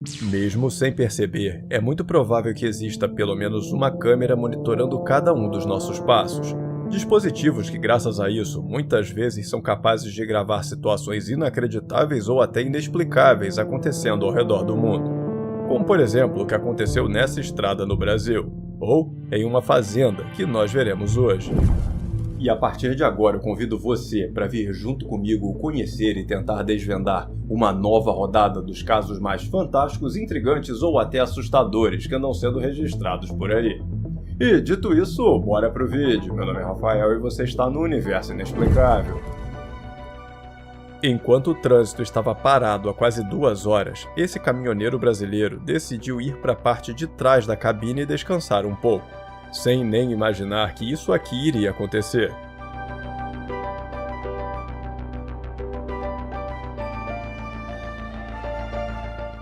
Mesmo sem perceber, é muito provável que exista pelo menos uma câmera monitorando cada um dos nossos passos. Dispositivos que, graças a isso, muitas vezes são capazes de gravar situações inacreditáveis ou até inexplicáveis acontecendo ao redor do mundo. Como, por exemplo, o que aconteceu nessa estrada no Brasil, ou em uma fazenda que nós veremos hoje. E a partir de agora eu convido você para vir junto comigo conhecer e tentar desvendar uma nova rodada dos casos mais fantásticos, intrigantes ou até assustadores que andam sendo registrados por aí. E dito isso, bora pro vídeo. Meu nome é Rafael e você está no Universo Inexplicável. Enquanto o trânsito estava parado há quase 2 horas, esse caminhoneiro brasileiro decidiu ir para a parte de trás da cabine e descansar um pouco, sem nem imaginar que isso aqui iria acontecer.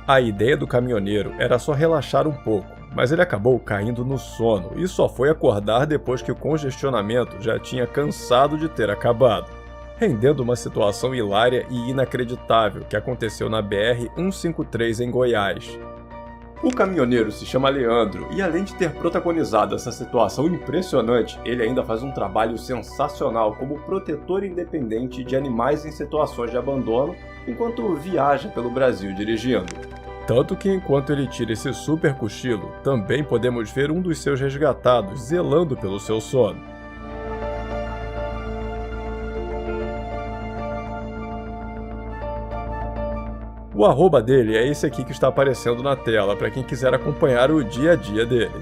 A ideia do caminhoneiro era só relaxar um pouco, mas ele acabou caindo no sono e só foi acordar depois que o congestionamento já tinha cansado de ter acabado, rendendo uma situação hilária e inacreditável que aconteceu na BR-153 em Goiás. O caminhoneiro se chama Leandro e, além de ter protagonizado essa situação impressionante, ele ainda faz um trabalho sensacional como protetor independente de animais em situações de abandono enquanto viaja pelo Brasil dirigindo. Tanto que, enquanto ele tira esse super cochilo, também podemos ver um dos seus resgatados zelando pelo seu sono. O arroba dele é esse aqui que está aparecendo na tela, para quem quiser acompanhar o dia a dia dele.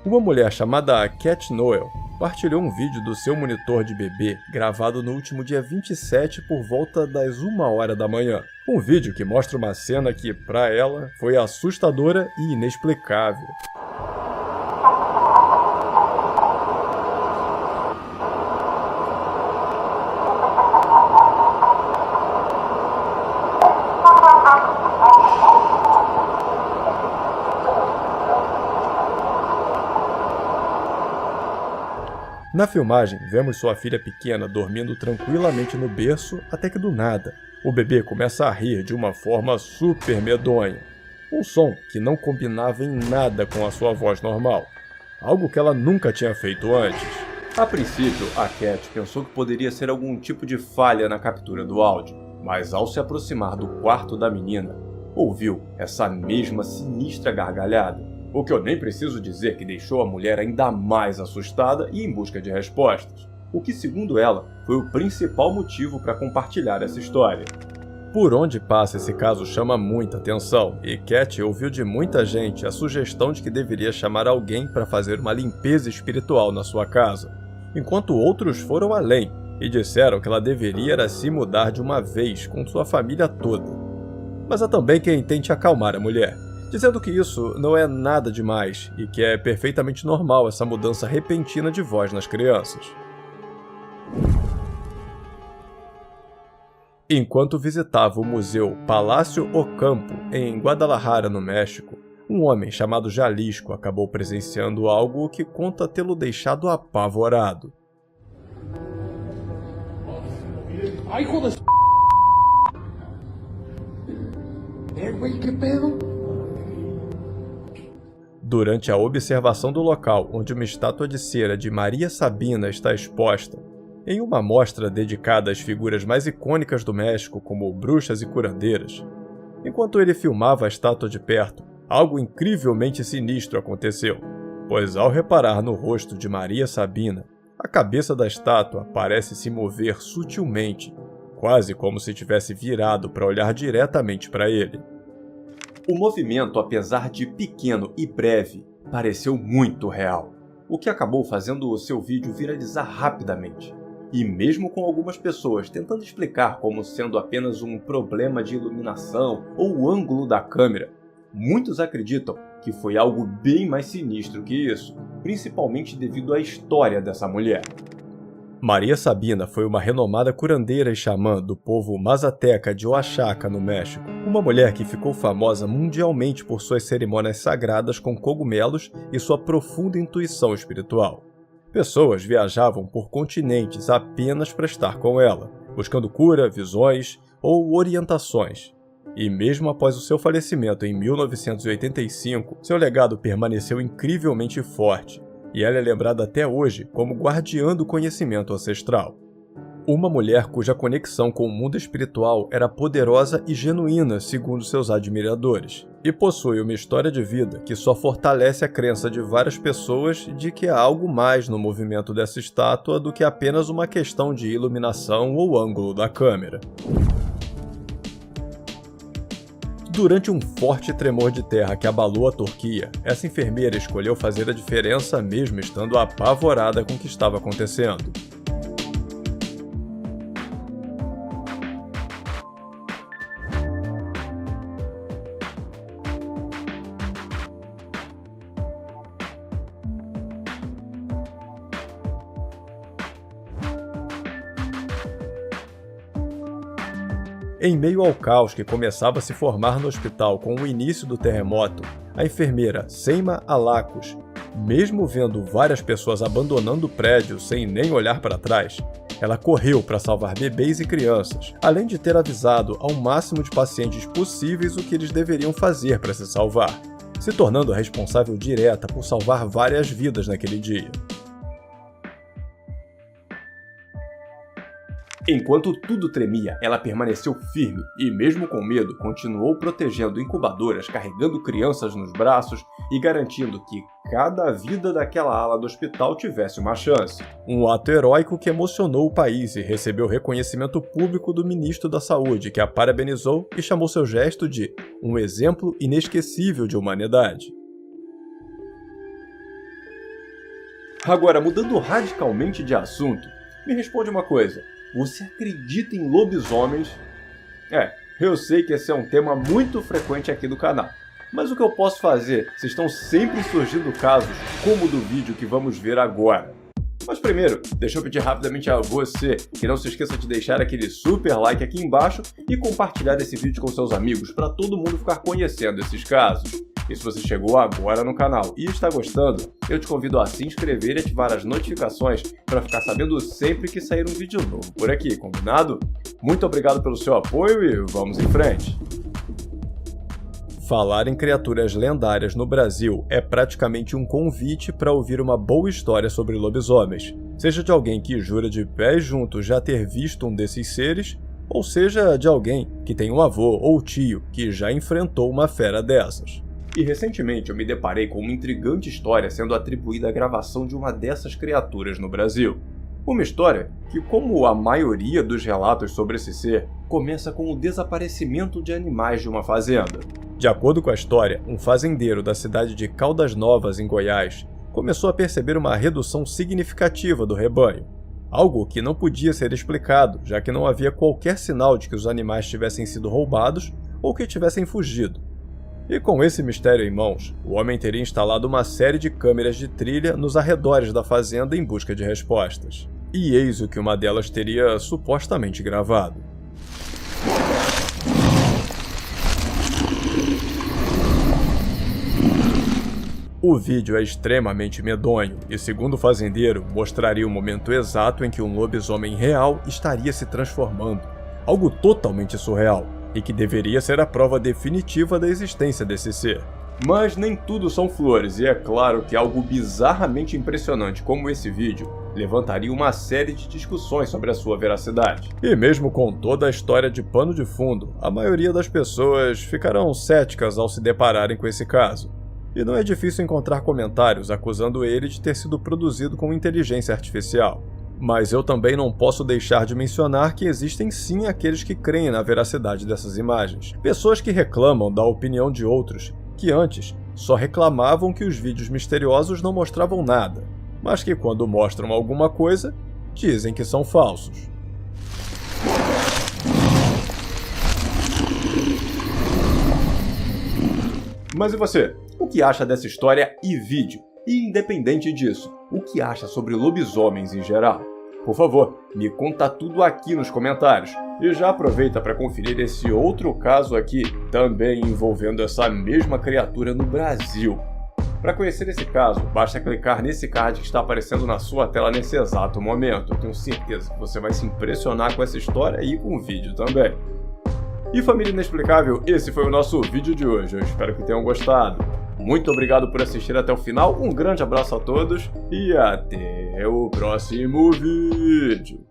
Uma mulher chamada Cat Noel partilhou um vídeo do seu monitor de bebê gravado no último dia 27 por volta das 1h da manhã. Um vídeo que mostra uma cena que, para ela, foi assustadora e inexplicável. Na filmagem, vemos sua filha pequena dormindo tranquilamente no berço até que do nada, o bebê começa a rir de uma forma super medonha. Um som que não combinava em nada com a sua voz normal, algo que ela nunca tinha feito antes. A princípio, a Cat pensou que poderia ser algum tipo de falha na captura do áudio, mas ao se aproximar do quarto da menina, ouviu essa mesma sinistra gargalhada. O que eu nem preciso dizer que deixou a mulher ainda mais assustada e em busca de respostas. O que, segundo ela, foi o principal motivo para compartilhar essa história. Por onde passa esse caso chama muita atenção, e Cat ouviu de muita gente a sugestão de que deveria chamar alguém para fazer uma limpeza espiritual na sua casa, enquanto outros foram além e disseram que ela deveria era se mudar de uma vez com sua família toda. Mas há também quem tente acalmar a mulher, dizendo que isso não é nada demais e que é perfeitamente normal essa mudança repentina de voz nas crianças. Enquanto visitava o museu Palácio Ocampo, em Guadalajara, no México, um homem chamado Jalisco acabou presenciando algo que conta tê-lo deixado apavorado. ¡Ay, hijo de güey, qué pedo! Durante a observação do local onde uma estátua de cera de Maria Sabina está exposta, em uma mostra dedicada às figuras mais icônicas do México, como bruxas e curandeiras, enquanto ele filmava a estátua de perto, algo incrivelmente sinistro aconteceu, pois ao reparar no rosto de Maria Sabina, a cabeça da estátua parece se mover sutilmente, quase como se tivesse virado para olhar diretamente para ele. O movimento, apesar de pequeno e breve, pareceu muito real, o que acabou fazendo o seu vídeo viralizar rapidamente. E mesmo com algumas pessoas tentando explicar como sendo apenas um problema de iluminação ou o ângulo da câmera, muitos acreditam que foi algo bem mais sinistro que isso, principalmente devido à história dessa mulher. Maria Sabina foi uma renomada curandeira e xamã do povo mazateca de Oaxaca, no México. Uma mulher que ficou famosa mundialmente por suas cerimônias sagradas com cogumelos e sua profunda intuição espiritual. Pessoas viajavam por continentes apenas para estar com ela, buscando cura, visões ou orientações. E mesmo após o seu falecimento em 1985, seu legado permaneceu incrivelmente forte, e ela é lembrada até hoje como guardiã do conhecimento ancestral. Uma mulher cuja conexão com o mundo espiritual era poderosa e genuína, segundo seus admiradores, e possui uma história de vida que só fortalece a crença de várias pessoas de que há algo mais no movimento dessa estátua do que apenas uma questão de iluminação ou ângulo da câmera. Durante um forte tremor de terra que abalou a Turquia, essa enfermeira escolheu fazer a diferença mesmo estando apavorada com o que estava acontecendo. Em meio ao caos que começava a se formar no hospital com o início do terremoto, a enfermeira Seyma Alakos, mesmo vendo várias pessoas abandonando o prédio sem nem olhar para trás, ela correu para salvar bebês e crianças, além de ter avisado ao máximo de pacientes possíveis o que eles deveriam fazer para se salvar, se tornando a responsável direta por salvar várias vidas naquele dia. Enquanto tudo tremia, ela permaneceu firme e, mesmo com medo, continuou protegendo incubadoras, carregando crianças nos braços e garantindo que cada vida daquela ala do hospital tivesse uma chance. Um ato heróico que emocionou o país e recebeu reconhecimento público do ministro da Saúde, que a parabenizou e chamou seu gesto de um exemplo inesquecível de humanidade. Agora, mudando radicalmente de assunto, me responde uma coisa. Você acredita em lobisomens? Eu sei que esse é um tema muito frequente aqui do canal. Mas o que eu posso fazer se estão sempre surgindo casos como o do vídeo que vamos ver agora? Mas primeiro, deixa eu pedir rapidamente a você que não se esqueça de deixar aquele super like aqui embaixo e compartilhar esse vídeo com seus amigos para todo mundo ficar conhecendo esses casos. E se você chegou agora no canal e está gostando, eu te convido a se inscrever e ativar as notificações para ficar sabendo sempre que sair um vídeo novo por aqui, combinado? Muito obrigado pelo seu apoio e vamos em frente! Falar em criaturas lendárias no Brasil é praticamente um convite para ouvir uma boa história sobre lobisomens, seja de alguém que jura de pés juntos já ter visto um desses seres, ou seja de alguém que tem um avô ou tio que já enfrentou uma fera dessas. E recentemente eu me deparei com uma intrigante história sendo atribuída à gravação de uma dessas criaturas no Brasil. Uma história que, como a maioria dos relatos sobre esse ser, começa com o desaparecimento de animais de uma fazenda. De acordo com a história, um fazendeiro da cidade de Caldas Novas, em Goiás, começou a perceber uma redução significativa do rebanho. Algo que não podia ser explicado, já que não havia qualquer sinal de que os animais tivessem sido roubados ou que tivessem fugido. E com esse mistério em mãos, o homem teria instalado uma série de câmeras de trilha nos arredores da fazenda em busca de respostas. E eis o que uma delas teria supostamente gravado. O vídeo é extremamente medonho e, segundo o fazendeiro, mostraria o momento exato em que um lobisomem real estaria se transformando. Algo totalmente surreal. E que deveria ser a prova definitiva da existência desse ser. Mas nem tudo são flores, e é claro que algo bizarramente impressionante como esse vídeo levantaria uma série de discussões sobre a sua veracidade. E mesmo com toda a história de pano de fundo, a maioria das pessoas ficarão céticas ao se depararem com esse caso. E não é difícil encontrar comentários acusando ele de ter sido produzido com inteligência artificial. Mas eu também não posso deixar de mencionar que existem sim aqueles que creem na veracidade dessas imagens. Pessoas que reclamam da opinião de outros, que antes só reclamavam que os vídeos misteriosos não mostravam nada, mas que quando mostram alguma coisa, dizem que são falsos. Mas e você? O que acha dessa história e vídeo? E independente disso, o que acha sobre lobisomens em geral? Por favor, me conta tudo aqui nos comentários. E já aproveita para conferir esse outro caso aqui, também envolvendo essa mesma criatura no Brasil. Para conhecer esse caso, basta clicar nesse card que está aparecendo na sua tela nesse exato momento. Eu tenho certeza que você vai se impressionar com essa história e com o vídeo também. E família inexplicável, esse foi o nosso vídeo de hoje. Eu espero que tenham gostado. Muito obrigado por assistir até o final, um grande abraço a todos e até o próximo vídeo.